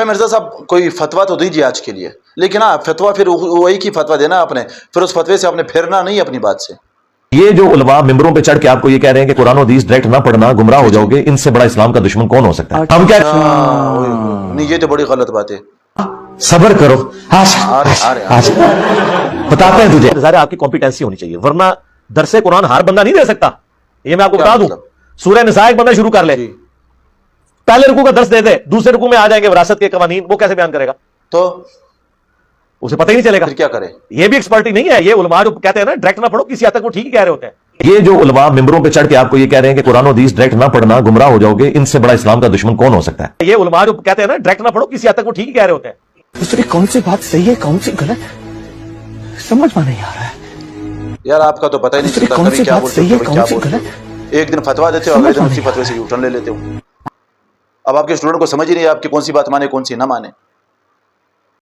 मिर्जा साहब कोई फतवा तो दीजिए आज के लिए, लेकिन हाँ फतवा फिर वही की फतवा देना आपने, फिर उस फतवे से आपने फिरना नहीं अपनी बात से। ये जो उलमा मिंबरों पे चढ़ के आपको ये कह रहे हैं कि कुरान और हदीस डायरेक्ट ना पढ़ना, गुमराह हो जाओगे, इनसे बड़ा इस्लाम का दुश्मन कौन हो सकता है? हम क्या नहीं, ये तो बड़ी गलत बात है। सब्र करो, बताते हैं तुझे। ज़ाहिर आपकी कॉम्पिटेंसी होनी चाहिए, वरना दरसे कुरान हर बंदा नहीं दे सकता। ये मैं आपको बता दूं, सूरह निसा एक बंदा शुरू कर ले, पहले रुकू का दर्स दे दे, दूसरे रुकू में आ जाएंगे विरासत के कवानीन, वो कैसे बयान करेगा? तो उसे पता ही नहीं चलेगा। फिर क्या करे? ये भी एक्सपर्टी नहीं है। ये उलमा जो कहते हैं ना डायरेक्ट ना पढ़ो, किसी हद तक वो ठीक ही कह रहे होते हैं। ये जो उलमा मिंबरों पे चढ़ के आपको ये कह रहे हैं कि कुरान और हदीस डायरेक्ट ना पढ़ना, गुमराह हो जाओगे, इनसे बड़ा इस्लाम का दुश्मन कौन हो सकता है? ये उलमा जो कहते हैं ना डायरेक्ट ना पढ़ो, किसी हद तक वो ठीक ही कह रहे होते हैं। दूसरी कौन सी बात सही है, कौन सी गलत, समझ में नहीं आ रहा है यार। आपका तो पता ही नहीं चलता कौन सी क्या बात सही है, कौन सी गलत। एक दिन फतवा देते हो, अगले दिन उसी फतवे से यूटर्न ले लेते हो। अब आपके स्टूडेंट को समझ ही नहीं है आपकी कौन सी बात माने कौन सी ना माने।